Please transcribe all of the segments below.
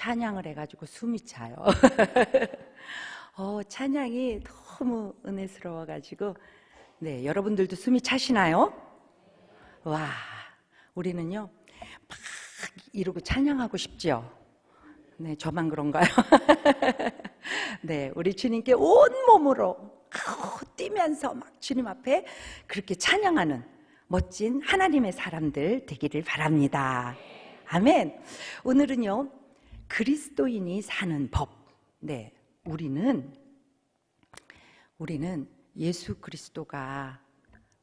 찬양을 해가지고 숨이 차요. 찬양이 너무 은혜스러워가지고, 네, 여러분들도 숨이 차시나요? 와, 우리는요 막 이러고 찬양하고 싶죠? 네, 저만 그런가요? 네, 우리 주님께 온몸으로 뛰면서 막 주님 앞에 그렇게 찬양하는 멋진 하나님의 사람들 되기를 바랍니다. 아멘. 오늘은요 그리스도인이 사는 법. 네, 우리는 예수 그리스도가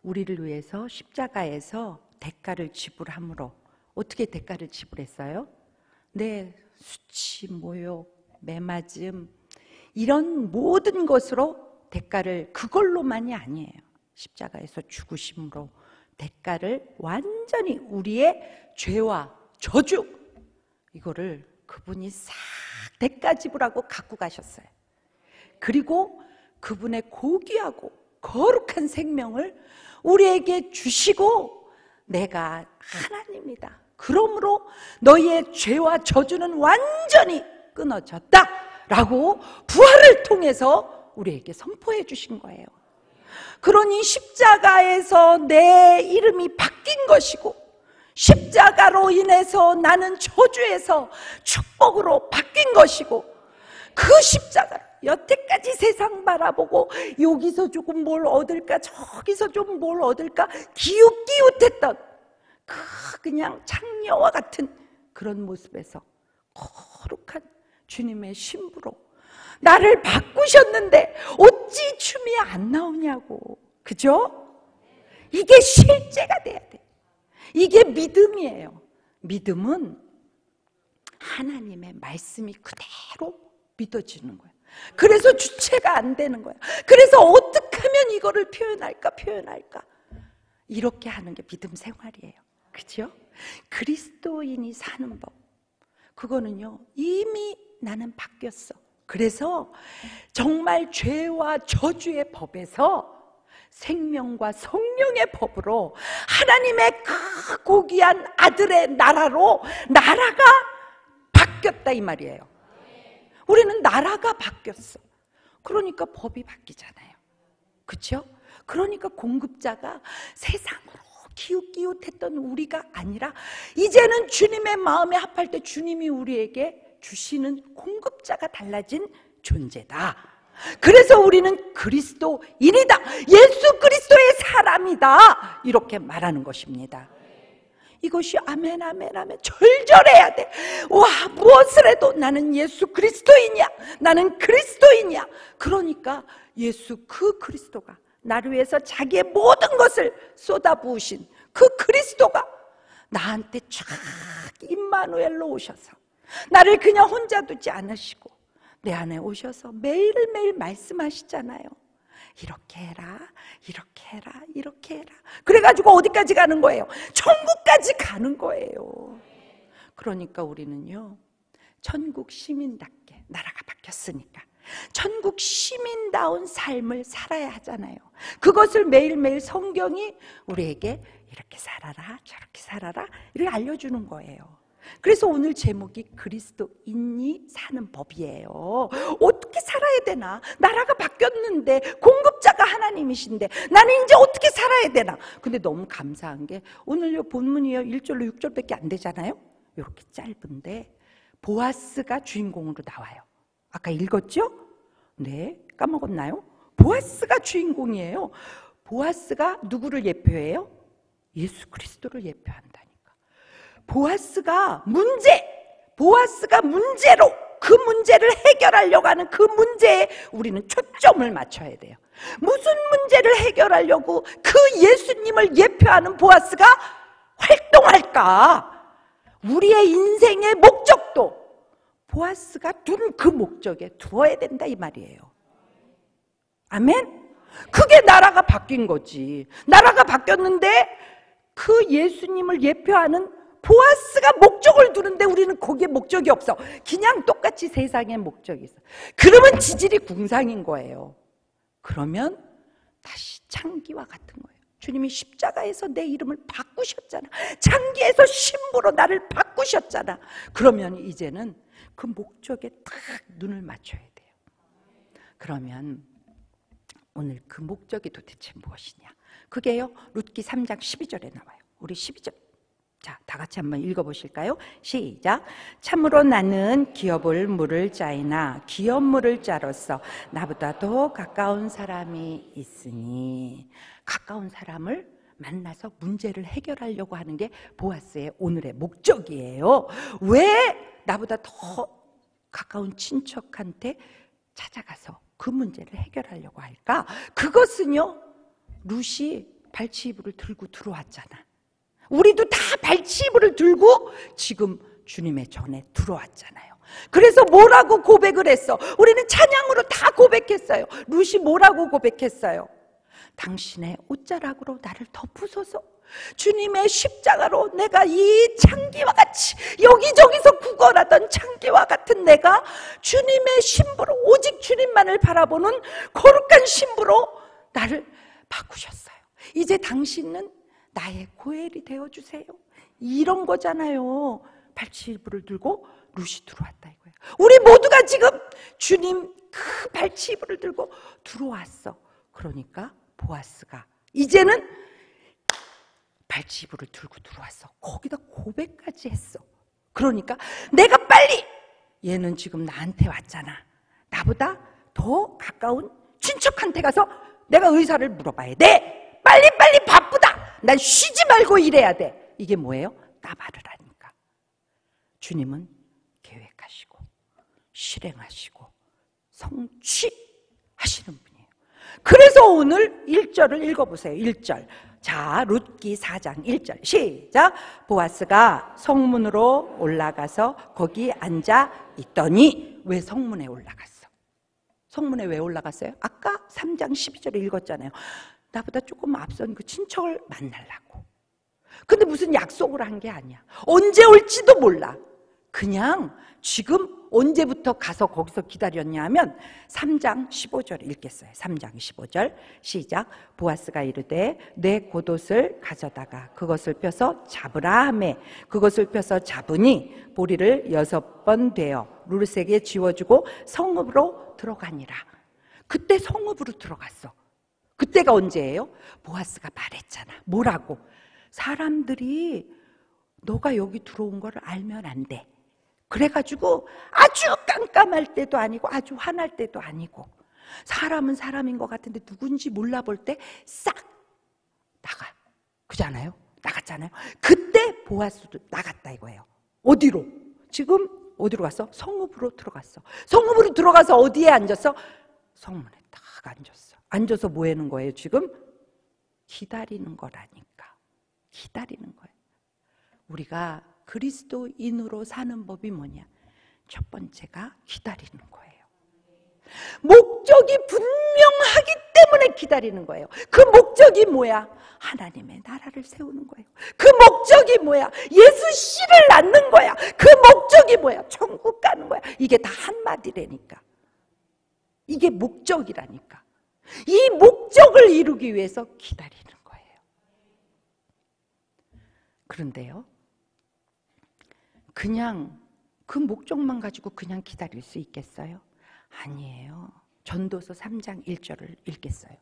우리를 위해서 십자가에서 대가를 지불함으로, 어떻게 대가를 지불했어요? 네, 수치, 모욕, 매맞음, 이런 모든 것으로 대가를, 그걸로만이 아니에요. 십자가에서 죽으심으로 대가를 완전히, 우리의 죄와 저주, 이거를 그분이 싹 대가 지불하고 갖고 가셨어요. 그리고 그분의 고귀하고 거룩한 생명을 우리에게 주시고, 내가 하나님이다, 그러므로 너희의 죄와 저주는 완전히 끊어졌다 라고 부활을 통해서 우리에게 선포해 주신 거예요. 그러니 십자가에서 내 이름이 바뀐 것이고, 십자가로 인해서 나는 저주에서 축복으로 바뀐 것이고, 그 십자가를 여태까지 세상 바라보고 여기서 조금 뭘 얻을까, 저기서 좀 뭘 얻을까 기웃기웃했던 그냥 창녀와 같은 그런 모습에서 거룩한 주님의 신부로 나를 바꾸셨는데 어찌 춤이 안 나오냐고. 그죠? 이게 실제가 돼야 돼. 이게 믿음이에요. 믿음은 하나님의 말씀이 그대로 믿어지는 거예요. 그래서 주체가 안 되는 거예요. 그래서 어떻게 하면 이거를 표현할까 이렇게 하는 게 믿음 생활이에요. 그죠? 그리스도인이 사는 법, 그거는요 이미 나는 바뀌었어. 그래서 정말 죄와 저주의 법에서 생명과 성령의 법으로 하나님의 그 고귀한 아들의 나라로 나라가 바뀌었다 이 말이에요. 우리는 나라가 바뀌었어. 그러니까 법이 바뀌잖아요. 그렇죠? 그러니까 공급자가 세상으로 기웃기웃했던 우리가 아니라 이제는 주님의 마음에 합할 때 주님이 우리에게 주시는 공급자가 달라진 존재다. 그래서 우리는 그리스도인이다, 예수 그리스도의 사람이다, 이렇게 말하는 것입니다. 이것이 아멘 아멘 아멘 절절해야 돼. 와, 무엇을 해도 나는 예수 그리스도인이야, 나는 그리스도인이야. 그러니까 예수 그 그리스도가 나를 위해서 자기의 모든 것을 쏟아부으신 그 그리스도가 나한테 쫙 임마누엘로 오셔서 나를 그냥 혼자 두지 않으시고 내 안에 오셔서 매일매일 말씀하시잖아요. 이렇게 해라, 이렇게 해라, 이렇게 해라. 그래가지고 어디까지 가는 거예요? 천국까지 가는 거예요. 그러니까 우리는요 천국 시민답게, 나라가 바뀌었으니까 천국 시민다운 삶을 살아야 하잖아요. 그것을 매일매일 성경이 우리에게 이렇게 살아라, 저렇게 살아라, 이렇게 알려주는 거예요. 그래서 오늘 제목이 그리스도인이 사는 법이에요. 어떻게 살아야 되나? 나라가 바뀌었는데 공급자가 하나님이신데 나는 이제 어떻게 살아야 되나? 근데 너무 감사한 게 오늘 본문이요 1절로 6절밖에 안 되잖아요. 이렇게 짧은데 보아스가 주인공으로 나와요. 아까 읽었죠? 네, 까먹었나요? 보아스가 주인공이에요. 보아스가 누구를 예표해요? 예수 그리스도를 예표한다니까. 보아스가 문제로 그 문제를 해결하려고 하는 그 문제에 우리는 초점을 맞춰야 돼요. 무슨 문제를 해결하려고 그 예수님을 예표하는 보아스가 활동할까? 우리의 인생의 목적도 보아스가 둔 그 목적에 두어야 된다 이 말이에요. 아멘? 그게 나라가 바뀐 거지. 나라가 바뀌었는데 그 예수님을 예표하는 보아스가 목적을 두는데 우리는 거기에 목적이 없어. 그냥 똑같이 세상에 목적이 있어. 그러면 지질이 궁상인 거예요. 그러면 다시 창기와 같은 거예요. 주님이 십자가에서 내 이름을 바꾸셨잖아. 창기에서 신부로 나를 바꾸셨잖아. 그러면 이제는 그 목적에 딱 눈을 맞춰야 돼요. 그러면 오늘 그 목적이 도대체 무엇이냐? 그게요, 룻기 3장 12절에 나와요. 우리 12절. 자, 다 같이 한번 읽어보실까요? 시작. 참으로 나는 기업을 물을 자이나 기업 물을 자로서 나보다 더 가까운 사람이 있으니, 가까운 사람을 만나서 문제를 해결하려고 하는 게 보아스의 오늘의 목적이에요. 왜 나보다 더 가까운 친척한테 찾아가서 그 문제를 해결하려고 할까? 그것은요, 룻이 발치이불을 들고 들어왔잖아. 우리도 다 발치이불을 들고 지금 주님의 전에 들어왔잖아요. 그래서 뭐라고 고백을 했어? 우리는 찬양으로 다 고백했어요. 룻이 뭐라고 고백했어요? 당신의 옷자락으로 나를 덮으소서. 주님의 십자가로 내가 이 창기와 같이 여기저기서 구걸하던 창기와 같은 내가 주님의 신부로, 오직 주님만을 바라보는 거룩한 신부로 나를 바꾸셨어요. 이제 당신은 나의 고엘이 되어주세요. 이런 거잖아요. 발치이불을 들고 룻이 들어왔다 이거예요. 우리 모두가 지금 주님 그 발치이불을 들고 들어왔어. 그러니까 보아스가 이제는 발치이불을 들고 들어왔어. 거기다 고백까지 했어. 그러니까 내가 빨리, 얘는 지금 나한테 왔잖아. 나보다 더 가까운 친척한테 가서 내가 의사를 물어봐야 돼. 빨리 바쁘다. 난 쉬지 말고 일해야 돼. 이게 뭐예요? 따발을 하니까. 주님은 계획하시고 실행하시고 성취하시는 분이에요. 그래서 오늘 1절을 읽어보세요. 1절. 자, 룻기 4장 1절 시작. 보아스가 성문으로 올라가서 거기 앉아 있더니. 왜 성문에 올라갔어? 성문에 왜 올라갔어요? 아까 3장 12절에 읽었잖아요. 나보다 조금 앞선 그 친척을 만나려고. 근데 무슨 약속을 한 게 아니야. 언제 올지도 몰라. 그냥 지금 언제부터 가서 거기서 기다렸냐 하면 3장 15절 읽겠어요. 3장 15절 시작. 보아스가 이르되 내 겉옷을 가져다가 그것을 펴서 잡으라 하매 그것을 펴서 잡으니 보리를 6번 되어 룻에게 지워주고 성읍으로 들어가니라. 그때 성읍으로 들어갔어. 그때가 언제예요? 보아스가 말했잖아. 뭐라고? 사람들이 너가 여기 들어온 걸 알면 안 돼. 그래가지고 아주 깜깜할 때도 아니고 아주 화날 때도 아니고, 사람은 사람인 것 같은데 누군지 몰라볼 때 싹 나가. 그잖아요? 나갔잖아요. 그때 보아스도 나갔다 이거예요. 어디로? 지금 어디로 갔어? 성읍으로 들어갔어. 성읍으로 들어가서 어디에 앉았어? 성문에 딱 앉았어. 앉아서 뭐 하는 거예요 지금? 기다리는 거라니까. 기다리는 거예요. 우리가 그리스도인으로 사는 법이 뭐냐? 첫 번째가 기다리는 거예요. 목적이 분명하기 때문에 기다리는 거예요. 그 목적이 뭐야? 하나님의 나라를 세우는 거예요. 그 목적이 뭐야? 예수 씨를 낳는 거야. 그 목적이 뭐야? 천국 가는 거야. 이게 다 한마디라니까. 이게 목적이라니까. 이 목적을 이루기 위해서 기다리는 거예요. 그런데요, 그냥 그 목적만 가지고 그냥 기다릴 수 있겠어요? 아니에요. 전도서 3장 1절을 읽겠어요.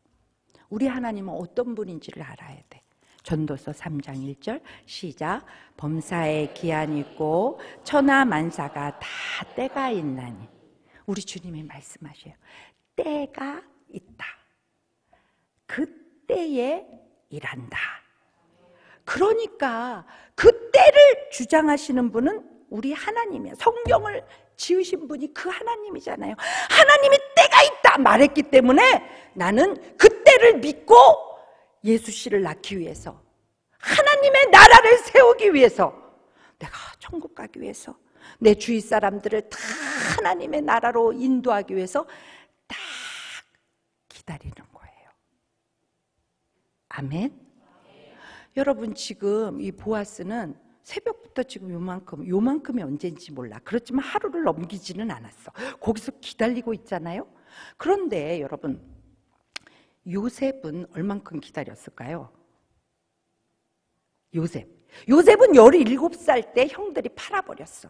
우리 하나님은 어떤 분인지를 알아야 돼. 전도서 3장 1절 시작. 범사에 기한이 있고 천하 만사가 다 때가 있나니. 우리 주님이 말씀하셔요. 때가 있다. 그 때에 일한다. 그러니까 그 때를 주장하시는 분은 우리 하나님이에요. 성경을 지으신 분이 그 하나님이잖아요. 하나님이 때가 있다 말했기 때문에 나는 그 때를 믿고 예수 씨를 낳기 위해서, 하나님의 나라를 세우기 위해서, 내가 천국 가기 위해서, 내 주위 사람들을 다 하나님의 나라로 인도하기 위해서 딱 기다리는 거예요. 아멘. 여러분, 지금 이 보아스는 새벽부터 지금 요만큼이 언제인지 몰라. 그렇지만 하루를 넘기지는 않았어. 거기서 기다리고 있잖아요. 그런데 여러분, 요셉은 얼만큼 기다렸을까요? 요셉은 17살 때 형들이 팔아버렸어.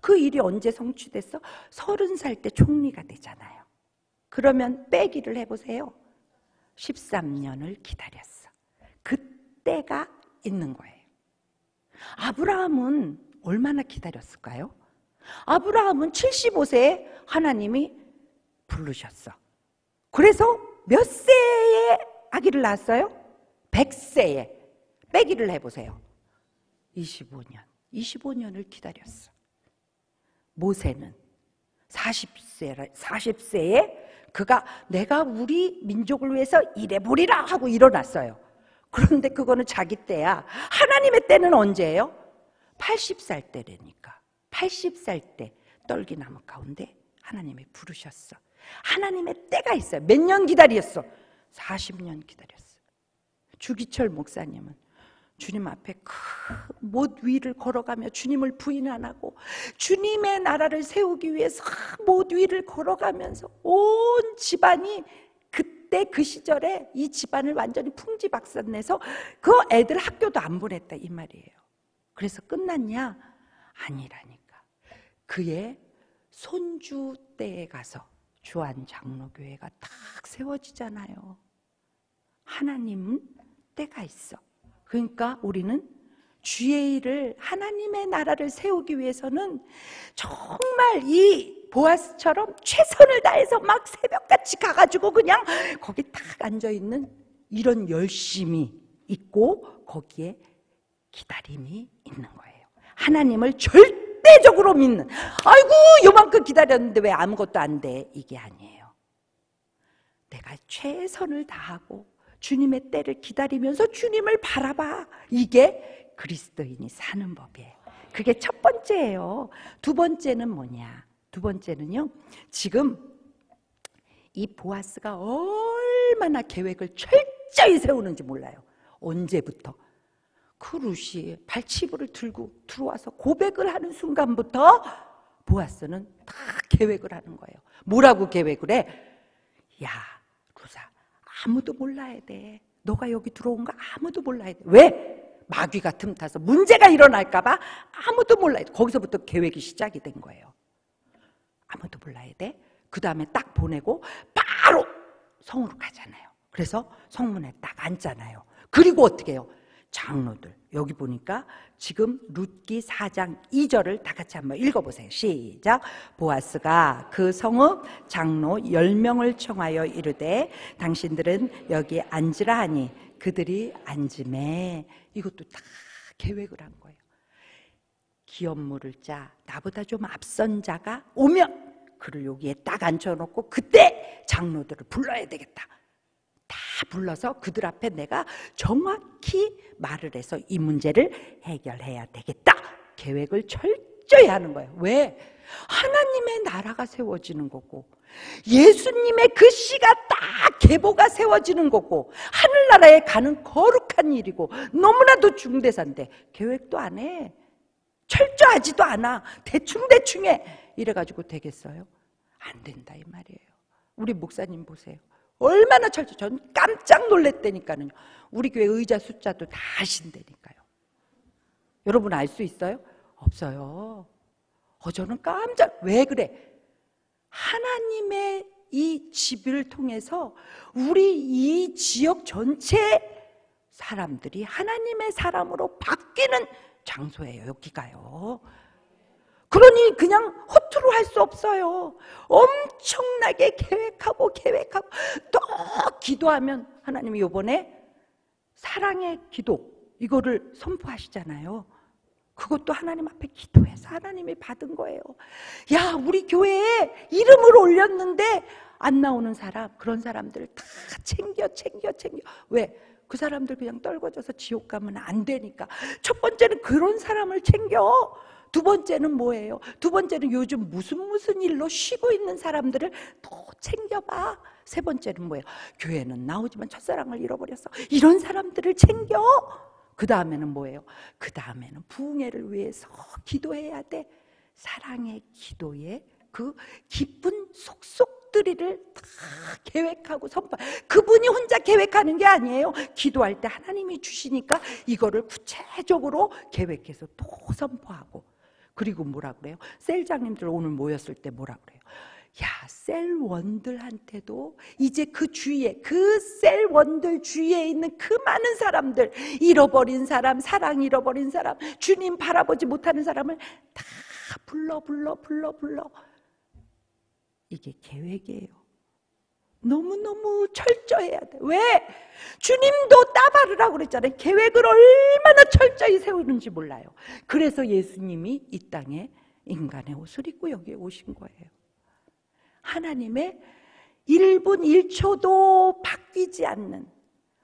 그 일이 언제 성취됐어? 30살 때 총리가 되잖아요. 그러면 빼기를 해보세요. 13년을 기다렸어. 그때가 있는 거예요. 아브라함은 얼마나 기다렸을까요? 아브라함은 75세에 하나님이 부르셨어. 그래서 몇 세에 아기를 낳았어요? 100세에. 빼기를 해보세요. 25년을 기다렸어. 모세는 40세에 그가 내가 우리 민족을 위해서 일해보리라 하고 일어났어요. 그런데 그거는 자기 때야. 하나님의 때는 언제예요? 80살 때라니까. 80살 때 떨기나무 가운데 하나님이 부르셨어. 하나님의 때가 있어요. 몇 년 기다렸어? 40년 기다렸어. 주기철 목사님은 주님 앞에 못 위를 걸어가며 주님을 부인 안 하고 주님의 나라를 세우기 위해서 못 위를 걸어가면서 온 집안이 그때 그 시절에 이 집안을 완전히 풍지박산내서 그 애들 학교도 안 보냈다 이 말이에요. 그래서 끝났냐? 아니라니까. 그의 손주 때에 가서 주안 장로교회가 딱 세워지잖아요. 하나님은 때가 있어. 그러니까 우리는 주의 일을 하나님의 나라를 세우기 위해서는 정말 이 보아스처럼 최선을 다해서 막 새벽같이 가가지고 그냥 거기 딱 앉아있는 이런 열심이 있고 거기에 기다림이 있는 거예요. 하나님을 절대적으로 믿는, 아이고 요만큼 기다렸는데 왜 아무것도 안 돼, 이게 아니에요. 내가 최선을 다하고 주님의 때를 기다리면서 주님을 바라봐. 이게 그리스도인이 사는 법이에요. 그게 첫 번째예요. 두 번째는 뭐냐? 두 번째는요, 지금 이 보아스가 얼마나 계획을 철저히 세우는지 몰라요. 언제부터? 그 룻이 발치부를 들고 들어와서 고백을 하는 순간부터 보아스는 다 계획을 하는 거예요. 뭐라고 계획을 해? 야, 루사, 아무도 몰라야 돼. 너가 여기 들어온 거 아무도 몰라야 돼. 왜? 마귀가 틈타서 문제가 일어날까 봐 아무도 몰라야 돼. 거기서부터 계획이 시작이 된 거예요. 아무도 몰라야 돼. 그 다음에 딱 보내고 바로 성으로 가잖아요. 그래서 성문에 딱 앉잖아요. 그리고 어떻게 해요? 장로들, 여기 보니까 지금 룻기 4장 2절을 다 같이 한번 읽어보세요. 시작. 보아스가 그 성읍 장로 10명을 청하여 이르되 당신들은 여기 앉으라 하니 그들이 앉음에. 이것도 다 계획을 한 거예요. 기업물을 짜 나보다 좀 앞선 자가 오면 그를 여기에 딱 앉혀놓고 그때 장로들을 불러야 되겠다. 다 불러서 그들 앞에 내가 정확히 말을 해서 이 문제를 해결해야 되겠다. 계획을 철저히 하는 거예요. 왜? 하나님의 나라가 세워지는 거고 예수님의 그 씨가 딱 계보가 세워지는 거고 하늘나라에 가는 거룩한 일이고 너무나도 중대사인데 계획도 안 해. 철저하지도 않아. 대충 해. 이래가지고 되겠어요? 안 된다 이 말이에요. 우리 목사님 보세요. 얼마나 철저히. 전 깜짝 놀랐다니까요. 우리 교회 의자 숫자도 다 아신다니까요. 여러분 알 수 있어요? 없어요. 저는 왜 그래? 하나님의 이 집을 통해서 우리 이 지역 전체 사람들이 하나님의 사람으로 바뀌는 장소예요. 여기가요. 그러니 그냥 허투루 할 수 없어요. 엄청나게 계획하고 또 기도하면 하나님이 이번에 사랑의 기도 이거를 선포하시잖아요. 그것도 하나님 앞에 기도해서 하나님이 받은 거예요. 야, 우리 교회에 이름을 올렸는데 안 나오는 사람, 그런 사람들을 다 챙겨. 왜? 그 사람들 그냥 떨궈져서 지옥 가면 안 되니까. 첫 번째는 그런 사람을 챙겨. 두 번째는 뭐예요? 두 번째는 요즘 무슨 일로 쉬고 있는 사람들을 또 챙겨봐. 세 번째는 뭐예요? 교회는 나오지만 첫사랑을 잃어버렸어. 이런 사람들을 챙겨. 그 다음에는 뭐예요? 그 다음에는 부흥회를 위해서 기도해야 돼. 사랑의 기도에 그 기쁜 속속들이를 다 계획하고 선포. 그분이 혼자 계획하는 게 아니에요. 기도할 때 하나님이 주시니까 이거를 구체적으로 계획해서 또 선포하고. 그리고 뭐라 그래요? 셀장님들 오늘 모였을 때 뭐라 그래요? 야, 셀원들한테도 이제 그 주위에, 그 셀원들 주위에 있는 그 많은 사람들, 잃어버린 사람, 사랑 잃어버린 사람, 주님 바라보지 못하는 사람을 다 불러. 이게 계획이에요. 너무너무 철저해야 돼. 왜? 주님도 따바르라고 그랬잖아요. 계획을 얼마나 철저히 세우는지 몰라요. 그래서 예수님이 이 땅에 인간의 옷을 입고 여기에 오신 거예요. 하나님의 1분 1초도 바뀌지 않는,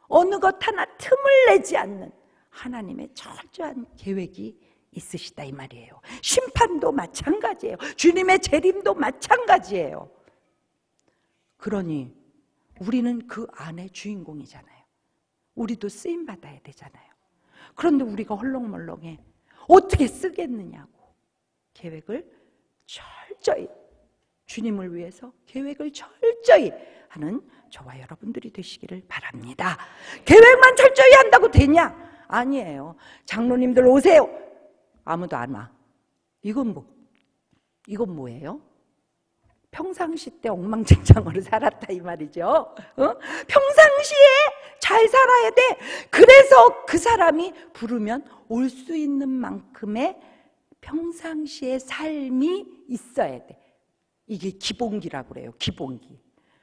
어느 것 하나 틈을 내지 않는 하나님의 철저한 계획이 있으시다 이 말이에요. 심판도 마찬가지예요. 주님의 재림도 마찬가지예요. 그러니 우리는 그 안에 주인공이잖아요. 우리도 쓰임받아야 되잖아요. 그런데 우리가 헐렁멀렁해. 어떻게 쓰겠느냐고. 계획을 철저히, 주님을 위해서 계획을 철저히 하는 저와 여러분들이 되시기를 바랍니다. 계획만 철저히 한다고 되냐? 아니에요. 장로님들 오세요. 아무도 안 와. 이건 뭐예요? 평상시 때 엉망진창으로 살았다 이 말이죠. 평상시에 잘 살아야 돼. 그래서 그 사람이 부르면 올 수 있는 만큼의 평상시의 삶이 있어야 돼. 이게 기본기라고 그래요. 기본기.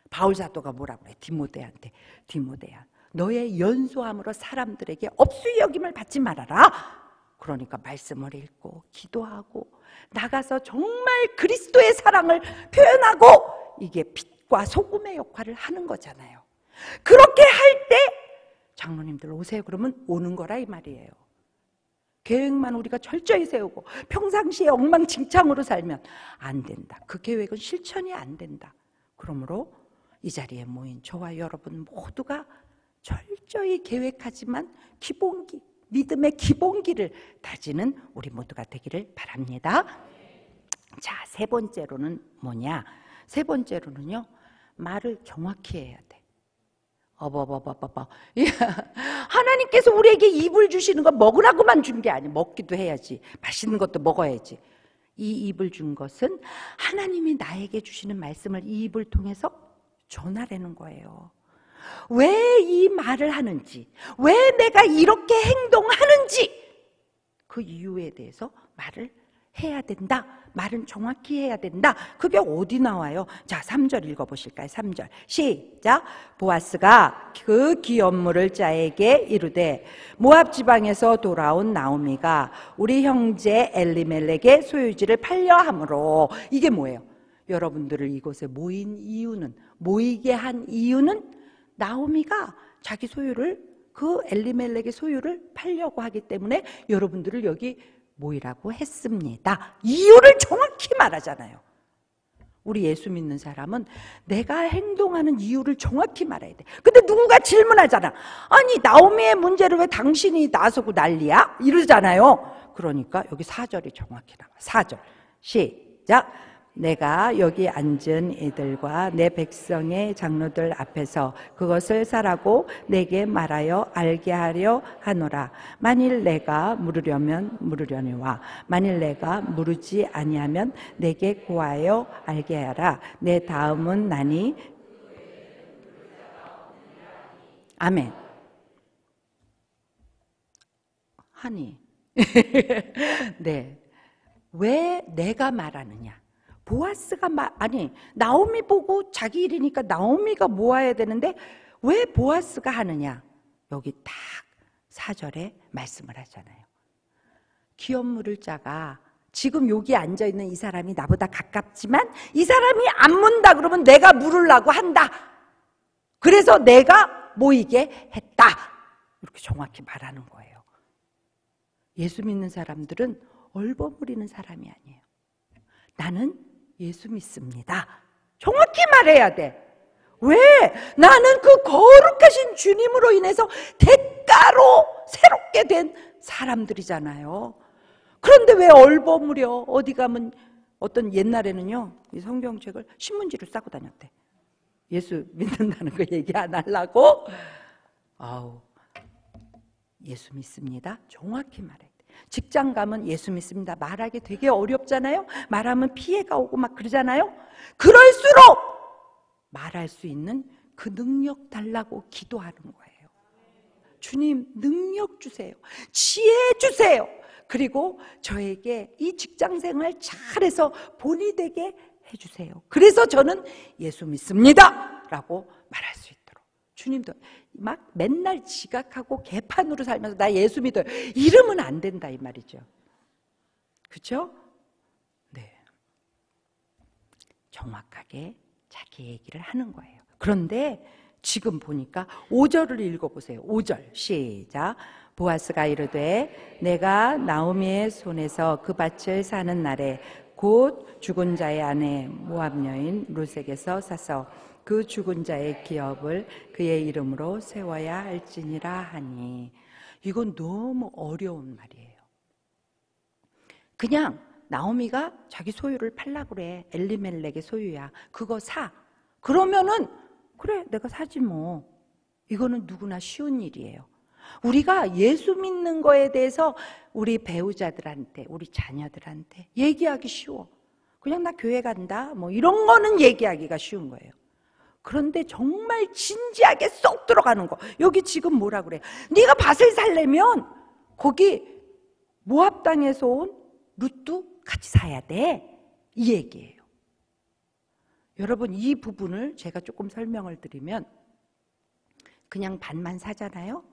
바울 사도가 뭐라고 그래? 디모데한테, 디모데야, 너의 연소함으로 사람들에게 업수의 여김을 받지 말아라. 그러니까 말씀을 읽고 기도하고 나가서 정말 그리스도의 사랑을 표현하고, 이게 빛과 소금의 역할을 하는 거잖아요. 그렇게 할 때 장로님들 오세요 그러면 오는 거라 이 말이에요. 계획만 우리가 철저히 세우고 평상시에 엉망진창으로 살면 안 된다. 그 계획은 실천이 안 된다. 그러므로 이 자리에 모인 저와 여러분 모두가 철저히 계획하지만 기본기, 믿음의 기본기를 다지는 우리 모두가 되기를 바랍니다. 자, 세 번째로는 뭐냐? 세 번째로는요, 말을 정확히 해야 돼. 하나님께서 우리에게 입을 주시는 건 먹으라고만 준 게 아니에요. 먹기도 해야지. 맛있는 것도 먹어야지. 이 입을 준 것은 하나님이 나에게 주시는 말씀을 이 입을 통해서 전하라는 거예요. 왜 이 말을 하는지, 왜 내가 이렇게 행동하는지, 그 이유에 대해서 말을 해야 된다. 말은 정확히 해야 된다. 그게 어디 나와요? 자, 3절 읽어보실까요? 3절 시작. 보아스가 그 기업물을 자에게 이르되, 모압 지방에서 돌아온 나오미가 우리 형제 엘리멜렉의 소유지를 팔려 함으로. 이게 뭐예요? 여러분들을 이곳에 모이게 한 이유는 나오미가 자기 소유를, 그 엘리멜렉의 소유를 팔려고 하기 때문에 여러분들을 여기 모이라고 했습니다. 이유를 정확히 말하잖아요. 우리 예수 믿는 사람은 내가 행동하는 이유를 정확히 말해야 돼. 근데 누군가 질문하잖아. 아니, 나오미의 문제를 왜 당신이 나서고 난리야? 이러잖아요. 그러니까 여기 4절이 정확히 나와. 4절 시작. 내가 여기 앉은 이들과 내 백성의 장로들 앞에서 그것을 사라고 내게 말하여 알게 하려 하노라. 만일 내가 물으려니와 만일 내가 물으지 아니하면 내게 고하여 알게 하라. 내 다음은 나니. 아멘. 하니 네, 왜 내가 말하느냐? 보아스가 나오미 보고 자기 일이니까 나오미가 모아야 되는데 왜 보아스가 하느냐? 여기 딱 4절에 말씀을 하잖아요. 기업물을 자가, 지금 여기 앉아있는 이 사람이 나보다 가깝지만 이 사람이 안 문다 그러면 내가 물으려고 한다. 그래서 내가 모이게 했다. 이렇게 정확히 말하는 거예요. 예수 믿는 사람들은 얼버무리는 사람이 아니에요. 나는 예수 믿습니다. 정확히 말해야 돼. 왜? 나는 그 거룩하신 주님으로 인해서 대가로 새롭게 된 사람들이잖아요. 그런데 왜 얼버무려? 어디 가면, 어떤 옛날에는요, 이 성경책을 신문지로 싸고 다녔대. 예수 믿는다는 거 얘기 안 하려고. 예수 믿습니다. 정확히 말해. 직장 가면 예수 믿습니다 말하기 되게 어렵잖아요. 말하면 피해가 오고 막 그러잖아요. 그럴수록 말할 수 있는 그 능력 달라고 기도하는 거예요. 주님 능력 주세요. 지혜 주세요. 그리고 저에게 이 직장생활 잘해서 본이 되게 해주세요. 그래서 저는 예수 믿습니다 라고 말할 수 있도록. 주님도 막 맨날 지각하고 개판으로 살면서 나 예수 믿어요 이러면 안 된다 이 말이죠. 그렇죠? 네, 정확하게 자기 얘기를 하는 거예요. 그런데 지금 보니까 5절을 읽어보세요. 5절 시작. 보아스가 이르되 내가 나오미의 손에서 그 밭을 사는 날에 곧 죽은 자의 아내 모압 여인 룻에게서 사서 그 죽은 자의 기업을 그의 이름으로 세워야 할지니라 하니. 이건 너무 어려운 말이에요. 그냥 나오미가 자기 소유를 팔라고 그래. 엘리멜렉의 소유야. 그거 사. 그러면은 그래 내가 사지 뭐. 이거는 누구나 쉬운 일이에요. 우리가 예수 믿는 거에 대해서 우리 배우자들한테 우리 자녀들한테 얘기하기 쉬워. 그냥 나 교회 간다 뭐 이런 거는 얘기하기가 쉬운 거예요. 그런데 정말 진지하게 쏙 들어가는 거. 여기 지금 뭐라 그래? 네가 밭을 살려면 거기 모압 땅에서 온 룻도 같이 사야 돼 이 얘기예요. 여러분 이 부분을 제가 조금 설명을 드리면 그냥 밭만 사잖아요.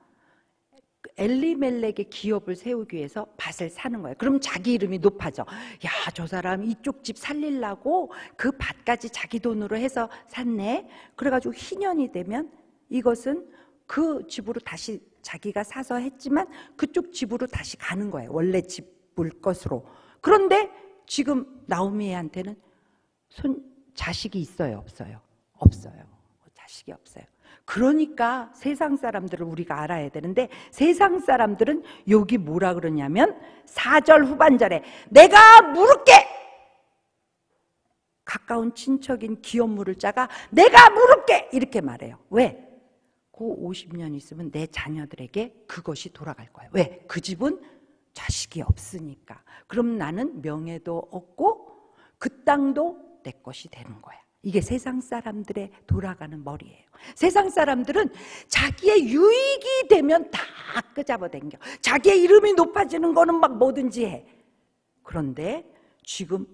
엘리멜렉의 기업을 세우기 위해서 밭을 사는 거예요. 그럼 자기 이름이 높아져. 야, 저 사람 이쪽 집 살리려고 그 밭까지 자기 돈으로 해서 샀네. 그래가지고 희년이 되면 이것은 그 집으로 다시 자기가 사서 했지만 그쪽 집으로 다시 가는 거예요. 원래 집 물 것으로. 그런데 지금 나오미한테는 자식이 있어요? 없어요? 없어요. 자식이 없어요. 그러니까 세상 사람들을 우리가 알아야 되는데 세상 사람들은 여기 뭐라 그러냐면 4절 후반절에 내가 물을게. 가까운 친척인 기업 물을 자가 내가 물을게 이렇게 말해요. 왜? 그 50년 있으면 내 자녀들에게 그것이 돌아갈 거예요. 왜? 그 집은 자식이 없으니까. 그럼 나는 명예도 얻고 그 땅도 내 것이 되는 거야. 이게 세상 사람들의 돌아가는 머리예요. 세상 사람들은 자기의 유익이 되면 다 끄잡아당겨. 자기의 이름이 높아지는 거는 막 뭐든지 해. 그런데 지금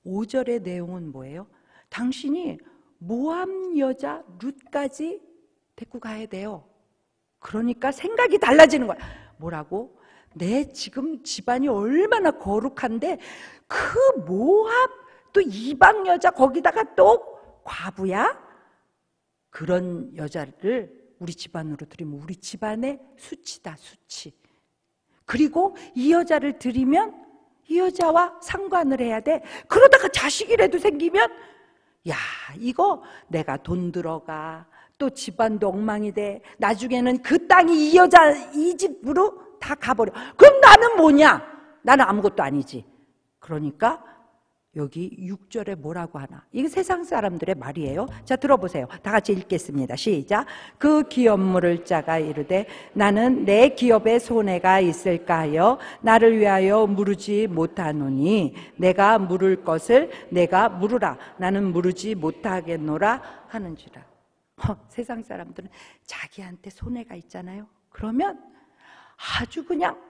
5절의 내용은 뭐예요? 당신이 모압 여자 룻까지 데리고 가야 돼요. 그러니까 생각이 달라지는 거야. 뭐라고? 내 지금 집안이 얼마나 거룩한데 그 모압 또 이방 여자 거기다가 또 과부야? 그런 여자를 우리 집안으로 들이면 우리 집안의 수치다, 수치. 그리고 이 여자를 들이면 이 여자와 상관을 해야 돼. 그러다가 자식이라도 생기면 야, 이거 내가 돈 들어가. 또 집안도 엉망이 돼. 나중에는 그 땅이 이 여자 이 집으로 다 가버려. 그럼 나는 뭐냐? 나는 아무것도 아니지. 그러니까 여기 6절에 뭐라고 하나? 이게 세상 사람들의 말이에요. 자, 들어보세요. 다 같이 읽겠습니다. 시작. 그 기업 물을 자가 이르되 나는 내 기업에 손해가 있을까 하여 나를 위하여 물으지 못하노니 내가 물을 것을 내가 물으라. 나는 물으지 못하겠노라 하는지라. 세상 사람들은 자기한테 손해가 있잖아요. 그러면 아주 그냥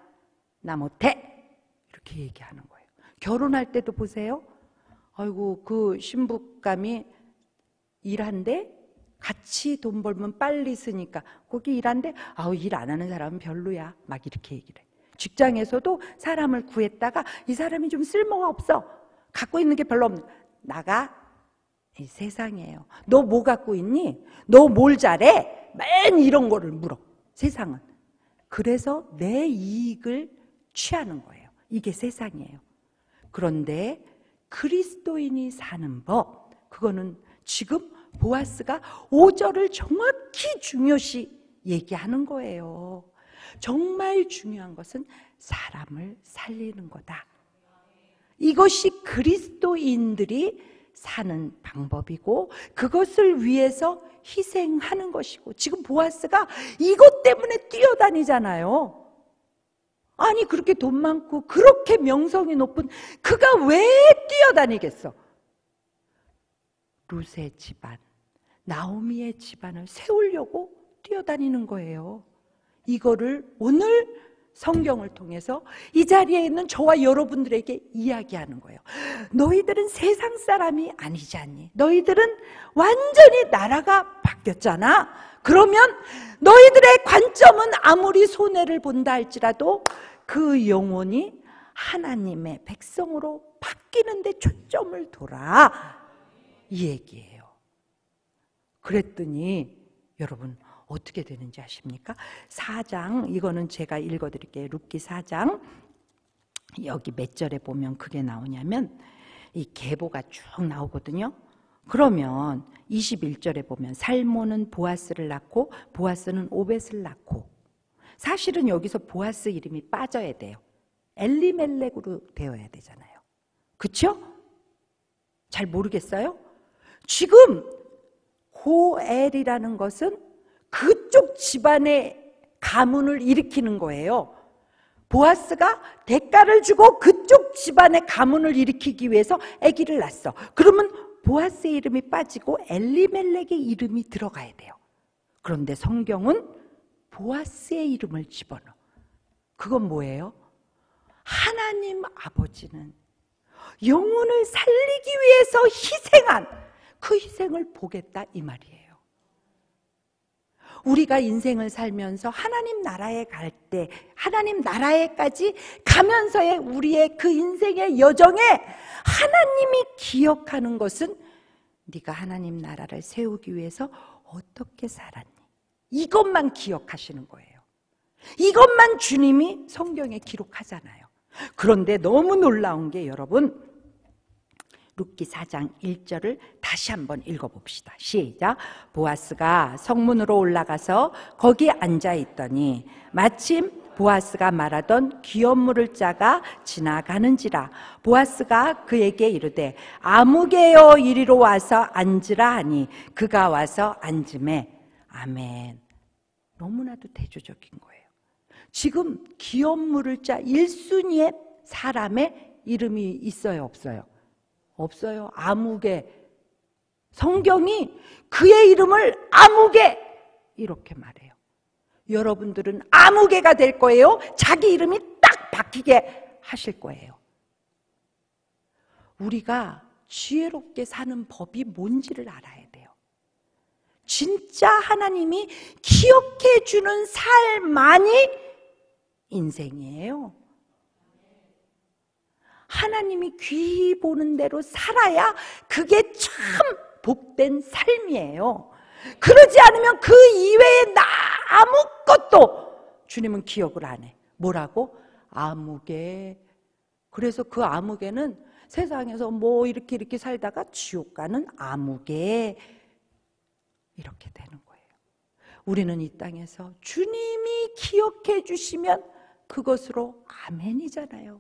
나 못해 이렇게 얘기하는 거예요. 결혼할 때도 보세요. 아이고 그 신부감이 일한대 같이 돈 벌면 빨리 쓰니까 거기 일한대 아우 일 안 하는 사람은 별로야 막 이렇게 얘기를 해. 직장에서도 사람을 구했다가 이 사람이 좀 쓸모가 없어 갖고 있는 게 별로 없는 나가. 이 세상이에요. 너 뭐 갖고 있니? 너 뭘 잘해? 맨 이런 거를 물어. 세상은. 그래서 내 이익을 취하는 거예요. 이게 세상이에요. 그런데 그리스도인이 사는 법, 그거는 지금 보아스가 5절을 정확히 중요시 얘기하는 거예요. 정말 중요한 것은 사람을 살리는 거다. 이것이 그리스도인들이 사는 방법이고 그것을 위해서 희생하는 것이고 지금 보아스가 이것 때문에 뛰어다니잖아요. 아니 그렇게 돈 많고 그렇게 명성이 높은 그가 왜 뛰어다니겠어? 룻의 집안, 나오미의 집안을 세우려고 뛰어다니는 거예요. 이거를 오늘 성경을 통해서 이 자리에 있는 저와 여러분들에게 이야기하는 거예요. 너희들은 세상 사람이 아니지 않니? 너희들은 완전히 나라가 바뀌었잖아. 그러면 너희들의 관점은 아무리 손해를 본다 할지라도 그 영혼이 하나님의 백성으로 바뀌는 데 초점을 둬라, 이 얘기예요. 그랬더니 여러분 어떻게 되는지 아십니까? 4장, 이거는 제가 읽어드릴게요. 룻기 4장 여기 몇 절에 보면 그게 나오냐면 이 계보가 쭉 나오거든요. 그러면 21절에 보면 살몬은 보아스를 낳고 보아스는 오벳을 낳고, 사실은 여기서 보아스 이름이 빠져야 돼요. 엘리멜렉으로 되어야 되잖아요. 그렇죠? 잘 모르겠어요? 지금 고엘이라는 것은 그쪽 집안의 가문을 일으키는 거예요. 보아스가 대가를 주고 그쪽 집안의 가문을 일으키기 위해서 아기를 낳았어. 그러면 보아스의 이름이 빠지고 엘리멜렉의 이름이 들어가야 돼요. 그런데 성경은 보아스의 이름을 집어넣어. 그건 뭐예요? 하나님 아버지는 영혼을 살리기 위해서 희생한 그 희생을 보겠다, 이 말이에요. 우리가 인생을 살면서 하나님 나라에 갈 때, 하나님 나라에까지 가면서의 우리의 그 인생의 여정에 하나님이 기억하는 것은 네가 하나님 나라를 세우기 위해서 어떻게 살았니? 이것만 기억하시는 거예요. 이것만 주님이 성경에 기록하잖아요. 그런데 너무 놀라운 게 여러분, 룻기 4장 1절을 다시 한번 읽어봅시다. 시작. 보아스가 성문으로 올라가서 거기에 앉아있더니 마침 보아스가 말하던 기업물을 짜가 지나가는지라. 보아스가 그에게 이르되 아무개여 이리로 와서 앉으라 하니 그가 와서 앉음에. 아멘. 너무나도 대조적인 거예요. 지금 기업물을 짜 1순위의 사람의 이름이 있어요, 없어요? 없어요. 아무개. 성경이 그의 이름을 아무개 이렇게 말해요. 여러분들은 아무개가 될 거예요? 자기 이름이 딱 바뀌게 하실 거예요. 우리가 지혜롭게 사는 법이 뭔지를 알아야 돼요. 진짜 하나님이 기억해 주는 삶만이 인생이에요. 하나님이 귀히 보는 대로 살아야 그게 참 복된 삶이에요. 그러지 않으면 그 이외에 아무것도 주님은 기억을 안 해. 뭐라고? 아무개. 그래서 그 아무개는 세상에서 뭐 이렇게 살다가 지옥 가는 아무개, 이렇게 되는 거예요. 우리는 이 땅에서 주님이 기억해 주시면 그것으로 아멘이잖아요.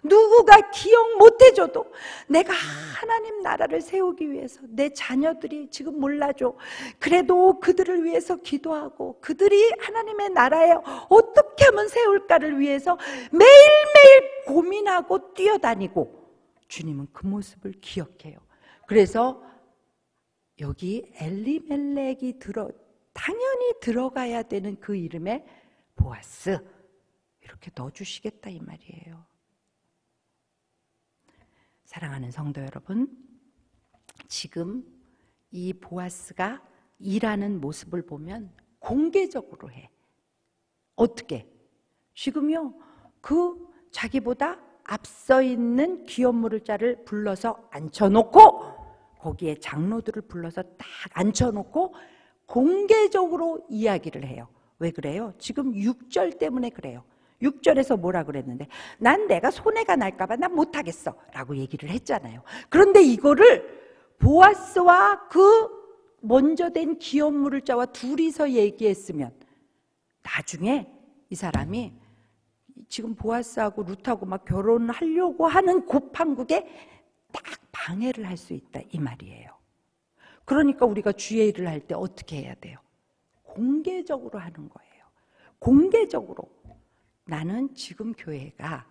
누구가 기억 못 해줘도 내가 하나님 나라를 세우기 위해서 내 자녀들이 지금 몰라줘. 그래도 그들을 위해서 기도하고 그들이 하나님의 나라에 어떻게 하면 세울까를 위해서 매일매일 고민하고 뛰어다니고, 주님은 그 모습을 기억해요. 그래서 여기 엘리멜렉이 당연히 들어가야 되는 그 이름에 보아스 이렇게 넣어주시겠다, 이 말이에요. 사랑하는 성도 여러분, 지금 이 보아스가 일하는 모습을 보면 공개적으로 해. 어떻게? 지금요, 그 자기보다 앞서 있는 기업물을 자를 불러서 앉혀놓고, 거기에 장로들을 불러서 딱 앉혀놓고 공개적으로 이야기를 해요. 왜 그래요? 지금 6절 때문에 그래요. 6절에서 뭐라 그랬는데, 난 내가 손해가 날까봐 난 못하겠어 라고 얘기를 했잖아요. 그런데 이거를 보아스와 그 먼저 된 기업물을 자와 둘이서 얘기했으면 나중에 이 사람이 지금 보아스하고 룻하고 막 결혼하려고 하는 고판국에 딱 방해를 할 수 있다, 이 말이에요. 그러니까 우리가 주의 일을 할 때 어떻게 해야 돼요? 공개적으로 하는 거예요. 공개적으로. 나는 지금 교회가,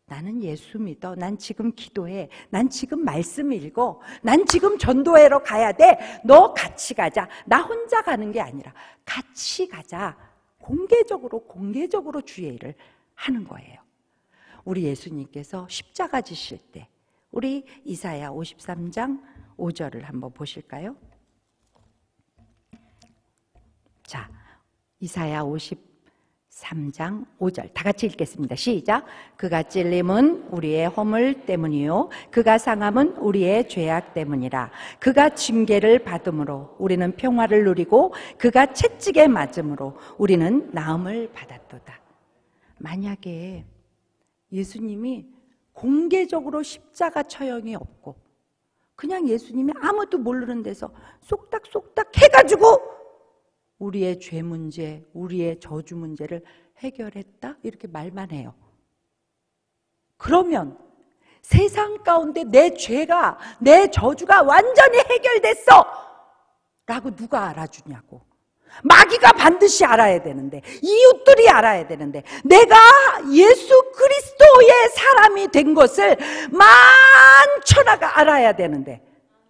나는 예수 믿어, 난 지금 기도해, 난 지금 말씀 읽어, 난 지금 전도회로 가야 돼, 너 같이 가자. 나 혼자 가는 게 아니라 같이 가자. 공개적으로 주의 일을 하는 거예요. 우리 예수님께서 십자가 지실 때, 우리 이사야 53장 5절을 한번 보실까요? 자, 이사야 53장 5절 다 같이 읽겠습니다. 시작. 그가 찔림은 우리의 허물 때문이요 그가 상함은 우리의 죄악 때문이라. 그가 징계를 받음으로 우리는 평화를 누리고 그가 채찍에 맞음으로 우리는 나음을 받았도다. 만약에 예수님이 공개적으로 십자가 처형이 없고 그냥 예수님이 아무도 모르는 데서 쏙닥쏙닥 해가지고 우리의 죄 문제, 우리의 저주 문제를 해결했다? 이렇게 말만 해요. 그러면 세상 가운데 내 죄가, 내 저주가 완전히 해결됐어! 라고 누가 알아주냐고. 마귀가 반드시 알아야 되는데, 이웃들이 알아야 되는데, 내가 예수 그리스도의 사람이 된 것을 만천하가 알아야 되는데,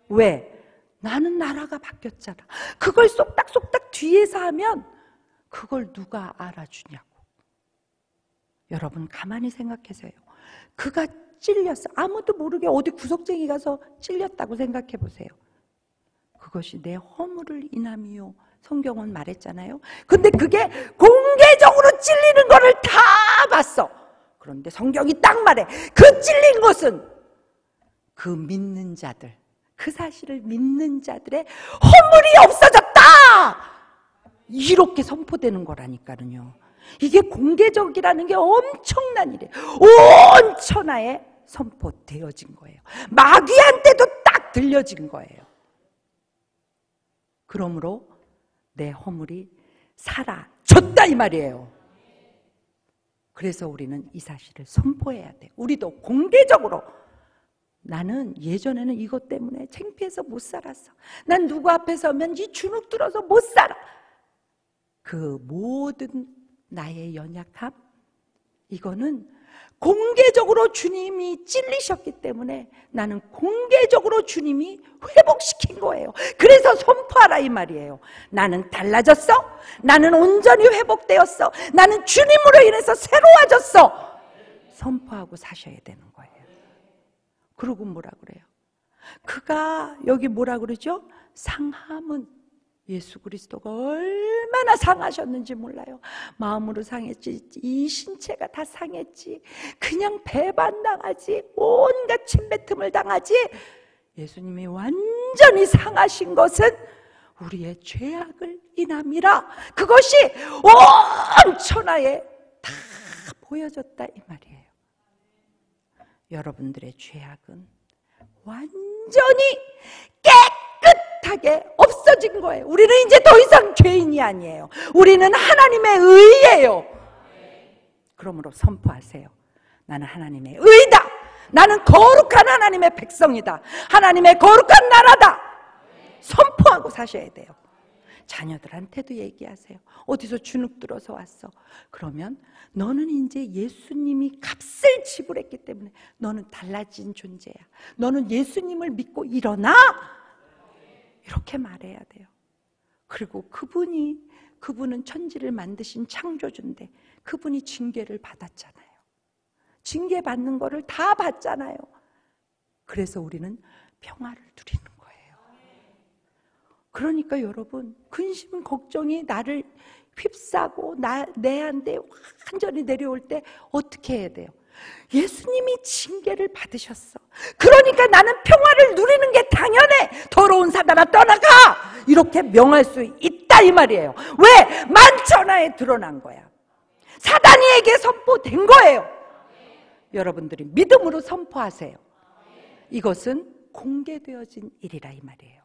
왜? 나는 나라가 바뀌었잖아. 그걸 쏙닥쏙닥 뒤에서 하면 그걸 누가 알아주냐고. 여러분 가만히 생각해서요. 그가 찔렸어. 아무도 모르게 어디 구석쟁이 가서 찔렸다고 생각해 보세요. 그것이 내 허물을 인함이요. 성경은 말했잖아요. 근데 그게 공개적으로 찔리는 거를 다 봤어. 그런데 성경이 딱 말해. 그 찔린 것은 그 믿는 자들, 그 사실을 믿는 자들의 허물이 없어졌다! 이렇게 선포되는 거라니까요. 이게 공개적이라는 게 엄청난 일이에요. 온 천하에 선포되어진 거예요. 마귀한테도 딱 들려진 거예요. 그러므로 내 허물이 사라졌다 이 말이에요. 그래서 우리는 이 사실을 선포해야 돼. 우리도 공개적으로 나는 예전에는 이것 때문에 창피해서 못 살았어. 난 누구 앞에 서면 이 주눅 들어서 못 살아. 그 모든 나의 연약함, 이거는 공개적으로 주님이 찔리셨기 때문에 나는 공개적으로 주님이 회복시킨 거예요. 그래서 선포하라 이 말이에요. 나는 달라졌어. 나는 온전히 회복되었어. 나는 주님으로 인해서 새로워졌어. 선포하고 사셔야 되는 거예요. 그러고 뭐라 그래요? 그가 여기 뭐라 그러죠? 상함은 예수 그리스도가 얼마나 상하셨는지 몰라요. 마음으로 상했지, 이 신체가 다 상했지, 그냥 배반당하지, 온갖 침뱉음을 당하지. 예수님이 완전히 상하신 것은 우리의 죄악을 인함이라. 그것이 온 천하에 다 보여졌다 이 말이에요. 여러분들의 죄악은 완전히 깨끗하게 없어진 거예요. 우리는 이제 더 이상 죄인이 아니에요. 우리는 하나님의 의예요. 그러므로 선포하세요. 나는 하나님의 의다. 나는 거룩한 하나님의 백성이다. 하나님의 거룩한 나라다. 선포하고 사셔야 돼요. 자녀들한테도 얘기하세요. 어디서 주눅 들어서 왔어. 그러면 너는 이제 예수님이 값을 지불했기 때문에 너는 달라진 존재야. 너는 예수님을 믿고 일어나. 이렇게 말해야 돼요. 그리고 그분은 천지를 만드신 창조주인데 그분이 징계를 받았잖아요. 징계 받는 거를 다 봤잖아요. 그래서 우리는 평화를 누리는 거예요. 그러니까 여러분, 근심 걱정이 나를 휩싸고 내한테 완전히 내려올 때 어떻게 해야 돼요? 예수님이 징계를 받으셨어. 그러니까 나는 평화를 누리는 게 당연해. 더러운 사단아 떠나가! 이렇게 명할 수 있다 이 말이에요. 왜? 만천하에 드러난 거야. 사단이에게 선포된 거예요. 여러분들이 믿음으로 선포하세요. 이것은 공개되어진 일이라 이 말이에요.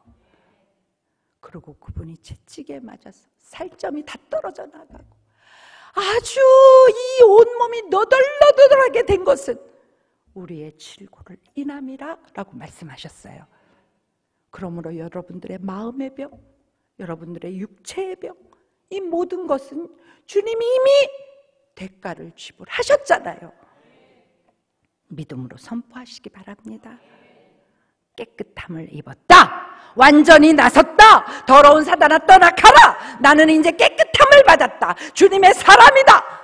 그리고 그분이 채찍에 맞아서 살점이 다 떨어져 나가고 아주 이 온몸이 너덜너덜하게 된 것은 우리의 질고를 인함이라 라고 말씀하셨어요. 그러므로 여러분들의 마음의 병, 여러분들의 육체의 병, 이 모든 것은 주님이 이미 대가를 지불하셨잖아요. 믿음으로 선포하시기 바랍니다. 깨끗함을 입었다. 완전히 나섰다. 더러운 사단아 떠나가라. 나는 이제 깨끗함을 받았다. 주님의 사람이다.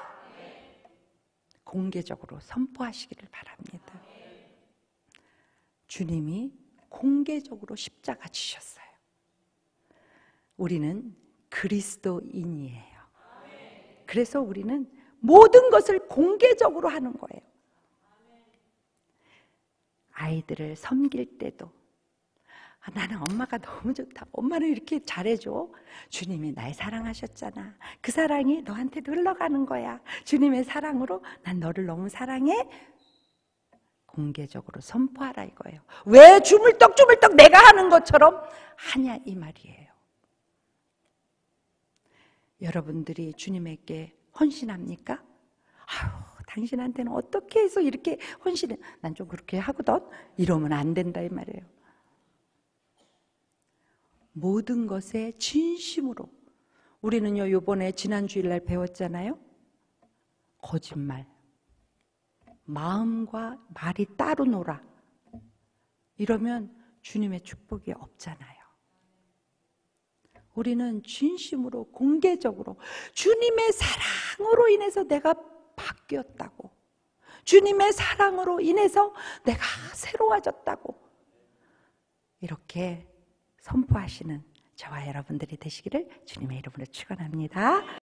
공개적으로 선포하시기를 바랍니다. 주님이 공개적으로 십자가 지셨어요. 우리는 그리스도인이에요. 그래서 우리는 모든 것을 공개적으로 하는 거예요. 아이들을 섬길 때도 나는 엄마가 너무 좋다. 엄마는 이렇게 잘해줘. 주님이 날 사랑하셨잖아. 그 사랑이 너한테도 흘러가는 거야. 주님의 사랑으로 난 너를 너무 사랑해. 공개적으로 선포하라 이거예요. 왜 주물떡 내가 하는 것처럼 하냐 이 말이에요. 여러분들이 주님에게 헌신합니까? 아유, 당신한테는 어떻게 해서 이렇게 헌신해? 난 좀 그렇게 하거든. 이러면 안 된다 이 말이에요. 모든 것에 진심으로. 우리는요, 이번에 지난 주일날 배웠잖아요. 거짓말. 마음과 말이 따로 놀아. 이러면 주님의 축복이 없잖아요. 우리는 진심으로 공개적으로 주님의 사랑으로 인해서 내가 바뀌었다고, 주님의 사랑으로 인해서 내가 새로워졌다고 이렇게 선포하시는 저와 여러분들이 되시기를 주님의 이름으로 축원합니다.